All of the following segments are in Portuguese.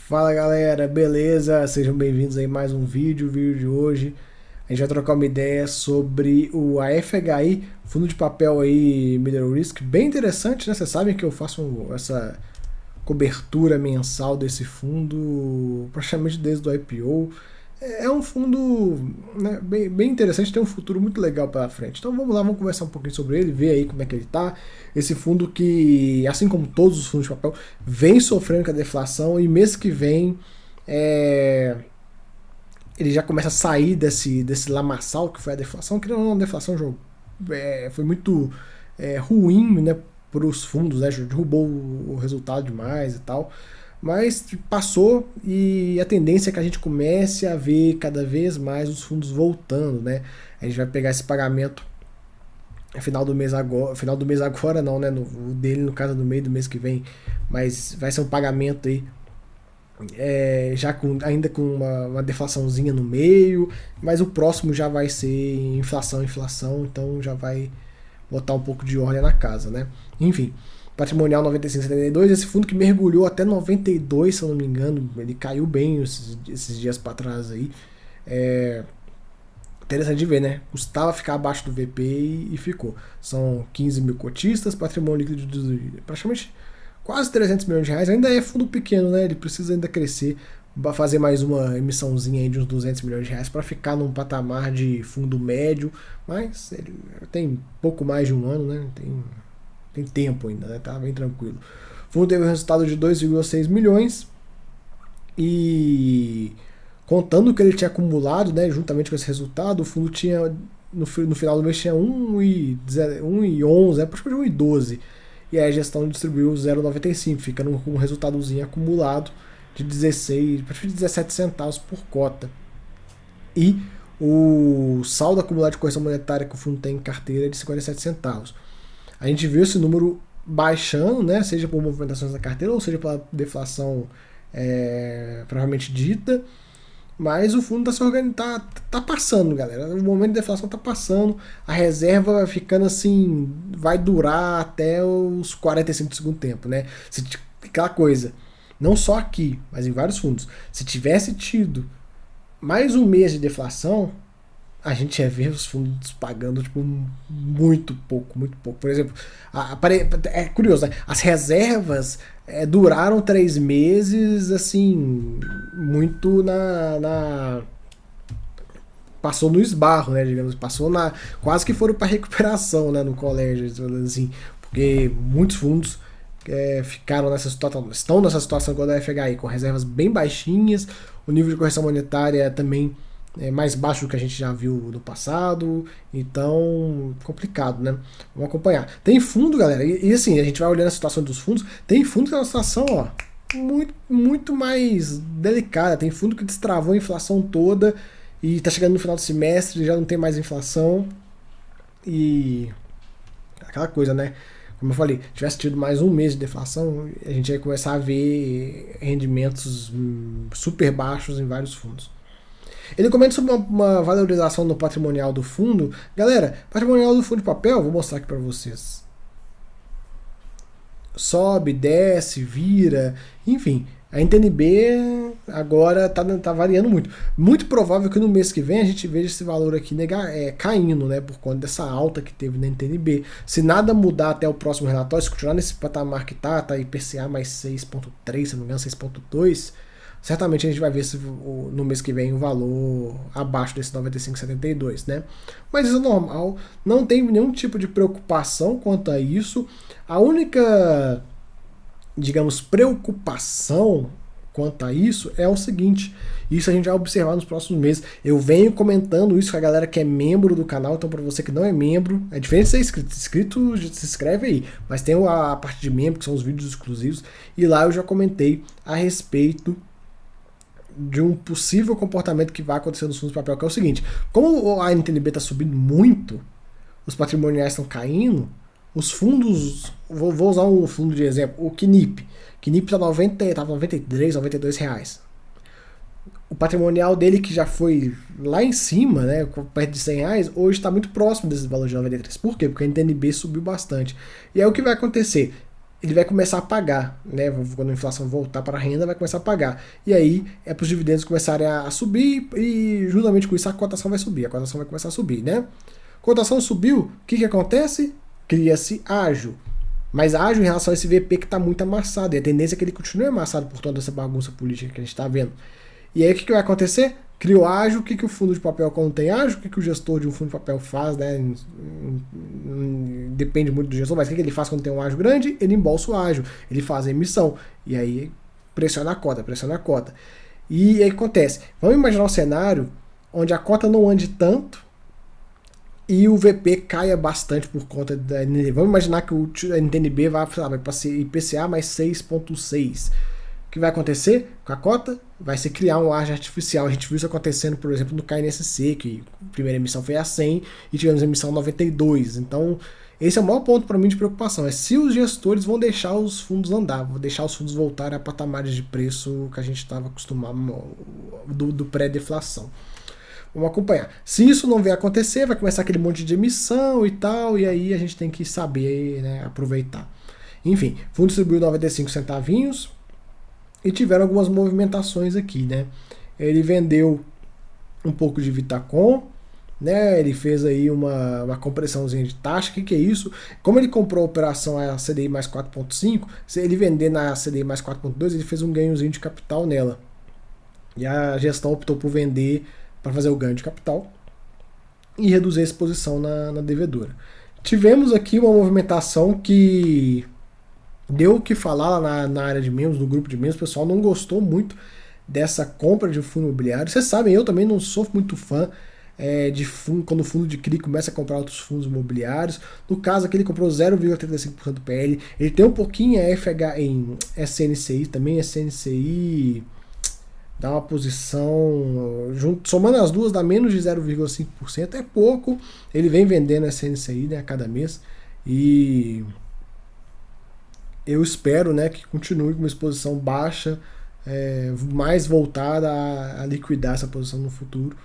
Fala galera, beleza? Sejam bem-vindos aí a mais um vídeo. O vídeo de hoje a gente vai trocar uma ideia sobre o AFHI, fundo de papel aí Middle Risk, bem interessante, né? Vocês sabem que eu faço essa cobertura mensal desse fundo praticamente desde o IPO. É um fundo, né, bem interessante, tem um futuro muito legal pela frente. Então vamos lá, vamos conversar um pouquinho sobre ele, ver aí como é que ele tá. Esse fundo que, assim como todos os fundos de papel, vem sofrendo com a deflação e mês que vem ele já começa a sair desse lamaçal que foi a deflação, que não é uma deflação, foi muito ruim, né, para os fundos, né, derrubou o resultado demais e tal. Mas passou e a tendência é que a gente comece a ver cada vez mais os fundos voltando, né? A gente vai pegar esse pagamento final do mês agora não, né? O dele no caso no meio do mês que vem, mas vai ser um pagamento aí ainda com uma deflaçãozinha no meio, mas o próximo já vai ser inflação, então já vai botar um pouco de ordem na casa, né? Enfim, patrimonial 95,72, esse fundo que mergulhou até 92, se eu não me engano, ele caiu bem esses dias para trás aí. Interessante de ver, né? Custava ficar abaixo do VP e ficou. São 15 mil cotistas, patrimônio líquido de praticamente quase 300 milhões de reais. Ainda é fundo pequeno, né? Ele precisa ainda crescer, fazer mais uma emissãozinha aí de uns 200 milhões de reais para ficar num patamar de fundo médio, mas ele tem pouco mais de um ano, né? Tem tempo ainda, né? Tá bem tranquilo. O fundo teve um resultado de 2,6 milhões e contando o que ele tinha acumulado, né, juntamente com esse resultado, o fundo tinha no final do mês tinha 1,11, praticamente 1,12. E aí a gestão distribuiu 0,95, ficando com um resultadozinho acumulado de 16, praticamente 17 centavos por cota. E o saldo acumulado de correção monetária que o fundo tem em carteira é de 57 centavos. A gente viu esse número baixando, né, seja por movimentações da carteira ou seja pela deflação provavelmente dita, mas o fundo tá se organizando, tá passando, galera. O momento de deflação tá passando, a reserva vai ficando assim, vai durar até os 45 do segundo tempo, né? Aquela coisa, não só aqui, mas em vários fundos. Se tivesse tido mais um mês de deflação, a gente ia ver os fundos pagando tipo, muito pouco, muito pouco. Por exemplo, é curioso, né? As reservas duraram 3 meses, assim, muito passou no esbarro, né, digamos, passou quase que foram para recuperação, né, no colégio, assim, porque muitos fundos ficaram nessa situação, estão nessa situação igual da FHI, com reservas bem baixinhas, o nível de correção monetária também mais baixo do que a gente já viu no passado, então complicado, né? Vamos acompanhar. Tem fundo, galera, e assim, a gente vai olhando a situação dos fundos, tem fundo que é uma situação, ó, muito, muito mais delicada, tem fundo que destravou a inflação toda e tá chegando no final do semestre, já não tem mais inflação e aquela coisa, né? Como eu falei, tivesse tido mais um mês de deflação, a gente ia começar a ver rendimentos super baixos em vários fundos. Ele comenta sobre uma valorização no patrimonial do fundo. Galera, patrimonial do fundo de papel, vou mostrar aqui para vocês. Sobe, desce, vira, enfim. A NTNB agora tá variando muito. Muito provável que no mês que vem a gente veja esse valor aqui caindo, né? Por conta dessa alta que teve na NTNB. Se nada mudar até o próximo relatório, se continuar nesse patamar que tá IPCA mais 6,3, se não me engano, 6,2, certamente a gente vai ver no mês que vem o valor abaixo desse 95,72, né? Mas isso é normal, não tem nenhum tipo de preocupação quanto a isso. A única, digamos, preocupação quanto a isso é o seguinte, isso a gente vai observar nos próximos meses. Eu venho comentando isso com a galera que é membro do canal, então para você que não é membro, é diferente de ser inscrito, se inscreve aí, mas tem a parte de membro, que são os vídeos exclusivos, e lá eu já comentei a respeito de um possível comportamento que vai acontecer nos fundos de papel, que é o seguinte, como a NTNB está subindo muito, os patrimoniais estão caindo, os fundos, vou usar um fundo de exemplo, o KNIP está 93, 92 reais. O patrimonial dele, que já foi lá em cima, né, perto de 100 reais, hoje está muito próximo desse valor de 93. Por quê? Porque a NTNB subiu bastante. E aí o que vai acontecer? ele vai começar a pagar, né? Quando a inflação voltar para a renda, vai começar a pagar. E aí é para os dividendos começarem a subir e juntamente com isso a cotação vai subir, a cotação vai começar a subir, né? Cotação subiu, o que acontece? Cria-se ágio. Mas ágio em relação a esse VP que está muito amassado. E a tendência é que ele continue amassado por toda essa bagunça política que a gente está vendo. E aí o que vai acontecer? Criou ágio, o que o fundo de papel, quando tem ágio, o que o gestor de um fundo de papel faz, né? Depende muito do gestor, mas o que ele faz quando tem um ágio grande? Ele embolsa o ágio, ele faz a emissão. E aí pressiona a cota, pressiona a cota. E aí acontece, vamos imaginar um cenário onde a cota não ande tanto e o VP caia bastante por conta da NTNB. Vamos imaginar que a NTNB vai para ser IPCA mais 6,6. O que vai acontecer com a cota? Vai ser criar um ágio artificial. A gente viu isso acontecendo, por exemplo, no KNSC, que a primeira emissão foi a 100 e tivemos a emissão 92. Então, esse é o maior ponto para mim de preocupação. É se os gestores vão deixar os fundos andar, vão deixar os fundos voltarem a patamares de preço que a gente estava acostumado do pré-deflação. Vamos acompanhar. Se isso não vier acontecer, vai começar aquele monte de emissão e tal, e aí a gente tem que saber, né, aproveitar. Enfim, o fundo distribuiu 95 centavinhos e tiveram algumas movimentações aqui, né? Ele vendeu um pouco de Vitacom, né? Ele fez aí uma compressãozinha de taxa. O que é isso? Como ele comprou a operação a CDI mais 4,5, se ele vender na CDI mais 4,2, ele fez um ganhozinho de capital nela. E a gestão optou por vender para fazer o ganho de capital e reduzir a exposição na devedora. Tivemos aqui uma movimentação que deu o que falar lá na área de membros, no grupo de membros. O pessoal não gostou muito dessa compra de fundo imobiliário. Vocês sabem, eu também não sou muito fã de fundo, quando o fundo de CRI começa a comprar outros fundos imobiliários. No caso aqui ele comprou 0,35% do PL. Ele tem um pouquinho em SNCI também. SNCI dá uma posição, somando as duas dá menos de 0,5%. É pouco. Ele vem vendendo SNCI, né, a cada mês. E eu espero, né, que continue com uma exposição baixa, mais voltada a liquidar essa posição no futuro.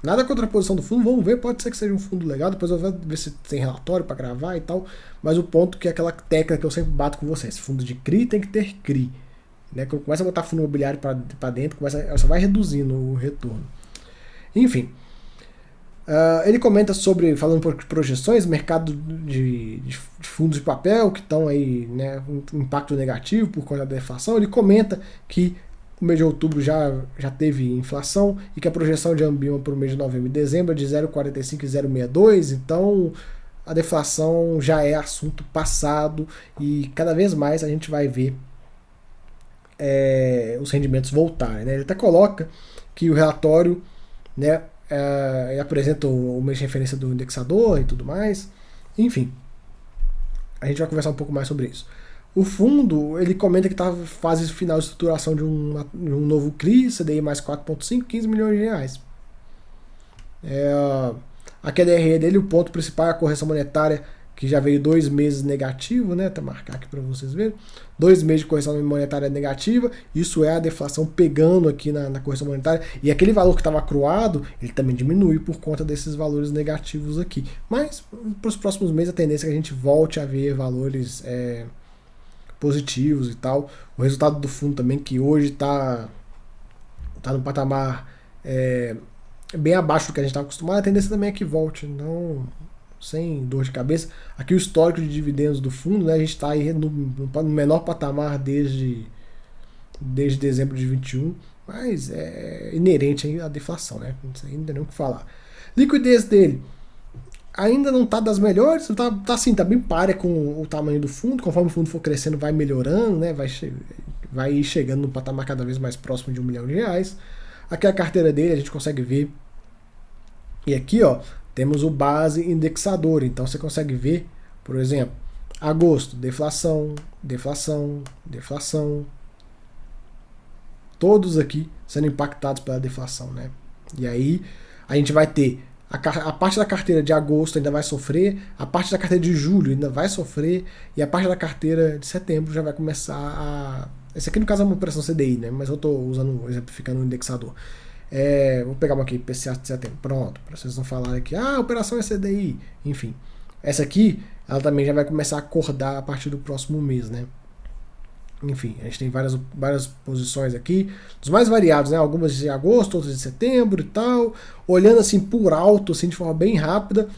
Nada contra a posição do fundo, vamos ver, pode ser que seja um fundo legal, depois eu vou ver se tem relatório para gravar e tal, mas o ponto que é aquela tecla que eu sempre bato com vocês, fundo de CRI tem que ter CRI. Né, quando começa a botar fundo imobiliário para dentro, só vai reduzindo o retorno. Enfim, ele comenta sobre, falando por projeções, mercado de fundos de papel que estão aí, né, um impacto negativo por conta da deflação. Ele comenta que o mês de outubro já teve inflação e que a projeção de Ambima para o mês de novembro e dezembro é de 0,45 e 0,62, então a deflação já é assunto passado e cada vez mais a gente vai ver os rendimentos voltarem. Né? Ele até coloca que o relatório, né, apresenta o mês de referência do indexador e tudo mais. Enfim, a gente vai conversar um pouco mais sobre isso. O fundo, ele comenta que está em fase final de estruturação de um novo CRI, CDI mais 4,5, 15 milhões de reais. A QDRE dele, o ponto principal é a correção monetária, que já veio 2 meses negativo, né? Até marcar aqui para vocês verem. 2 meses de correção monetária negativa, isso é a deflação pegando aqui na correção monetária. E aquele valor que estava acruado, ele também diminui por conta desses valores negativos aqui. Mas para os próximos meses a tendência é que a gente volte a ver valores positivos e tal. O resultado do fundo também, que hoje está no patamar bem abaixo do que a gente está acostumado, a tendência também é que volte, não sem dor de cabeça. Aqui o histórico de dividendos do fundo, né, a gente está aí no menor patamar desde dezembro de 21, mas é inerente à deflação, né? Não sei ainda nem o que falar. Liquidez dele ainda não está das melhores, tá assim, tá bem páreo com o tamanho do fundo. Conforme o fundo for crescendo, vai melhorando, né? Vai ir chegando no patamar cada vez mais próximo de R$1 milhão. Aqui a carteira dele a gente consegue ver. E aqui, ó, temos o base indexador. Então você consegue ver, por exemplo, agosto, deflação, deflação, deflação. Todos aqui sendo impactados pela deflação, né? E aí a gente vai ter a parte da carteira de agosto ainda vai sofrer, a parte da carteira de julho ainda vai sofrer, e a parte da carteira de setembro já vai começar a... Esse aqui no caso é uma operação CDI, né? Mas eu estou exemplificando o indexador. Vou pegar uma aqui, IPCA de setembro, pronto, para vocês não falarem que a operação é CDI, enfim. Essa aqui, ela também já vai começar a acordar a partir do próximo mês, né? Enfim, a gente tem várias posições aqui, dos mais variados, né? Algumas de agosto, outras de setembro e tal. Olhando assim por alto, assim, de forma bem rápida,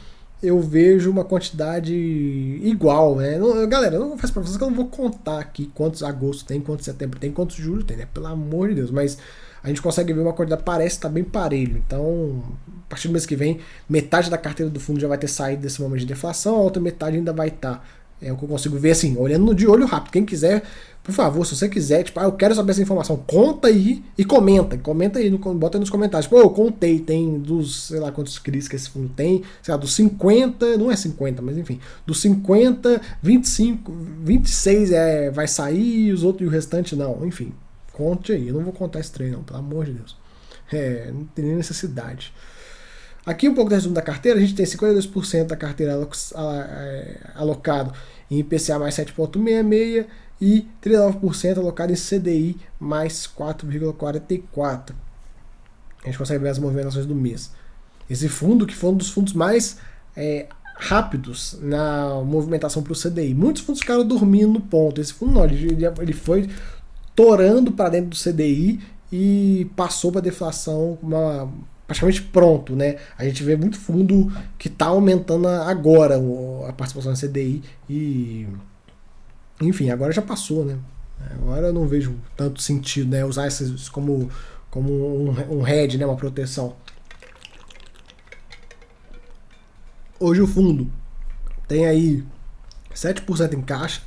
eu vejo uma quantidade igual, né? Galera, eu não faço pra vocês que eu não vou contar aqui quantos agosto tem, quantos setembro tem, quantos julho tem, né? Pelo amor de Deus, mas a gente consegue ver uma quantidade, parece estar bem parelho. Então, a partir do mês que vem, metade da carteira do fundo já vai ter saído desse momento de deflação, a outra metade ainda vai estar. É o que eu consigo ver assim, olhando de olho rápido. Quem quiser, por favor, se você quiser, tipo, eu quero saber essa informação, conta aí e comenta. Comenta aí, bota aí nos comentários. Pô, eu contei, tem dos, sei lá quantos CRIs que esse fundo tem, sei lá, dos 50, não é 50, mas enfim, dos 50, 25, 26 vai sair, os outros e o restante não. Enfim, conte aí. Eu não vou contar esse trem, não, pelo amor de Deus. Não tem nem necessidade. Aqui um pouco do resumo da carteira, a gente tem 52% da carteira alocado em IPCA mais 7,66 e 39% alocado em CDI mais 4,44. A gente consegue ver as movimentações do mês. Esse fundo que foi um dos fundos mais rápidos na movimentação para o CDI. Muitos fundos ficaram dormindo no ponto. Esse fundo não, ele foi torando para dentro do CDI e passou para a deflação praticamente pronto, né? A gente vê muito fundo que está aumentando agora a participação na CDI e, enfim, agora já passou, né? Agora eu não vejo tanto sentido, né? Usar esses como um hedge, né? Uma proteção. Hoje o fundo tem aí 7% em caixa.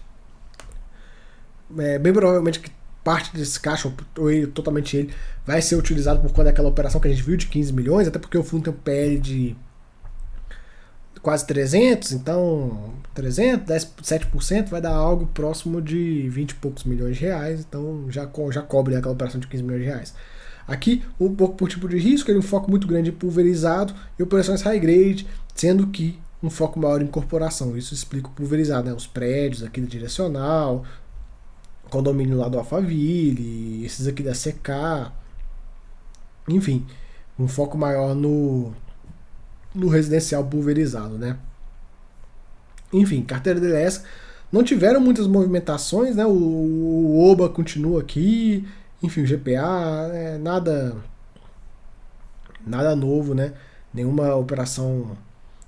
Bem provavelmente que parte desse caixa, ou totalmente ele, vai ser utilizado por conta daquela operação que a gente viu de 15 milhões, até porque o fundo tem um PL de quase 300, então 300, 7% vai dar algo próximo de 20 e poucos milhões de reais, então já cobre aquela operação de 15 milhões de reais. Aqui, um pouco por tipo de risco, ele é um foco muito grande em pulverizado e operações high grade, sendo que um foco maior em incorporação. Isso explica o pulverizado, né? Os prédios aqui da Direcional, condomínio lá do Alphaville, esses aqui da CK, enfim, um foco maior no residencial pulverizado, né? Enfim, carteira DLS não tiveram muitas movimentações, né? O OBA continua aqui, enfim, o GPA, nada novo, né? Nenhuma operação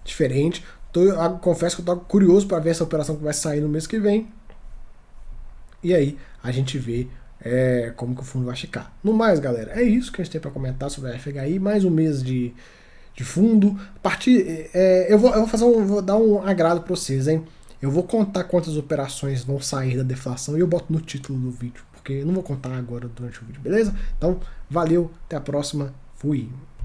diferente. Confesso que eu tô curioso para ver essa operação que vai sair no mês que vem. E aí a gente vê como que o fundo vai ficar. No mais, galera, é isso que a gente tem para comentar sobre a FHI. Mais um mês de fundo. Eu vou dar um agrado para vocês, hein? Eu vou contar quantas operações vão sair da deflação e eu boto no título do vídeo, porque eu não vou contar agora durante o vídeo, beleza? Então, valeu, até a próxima, fui!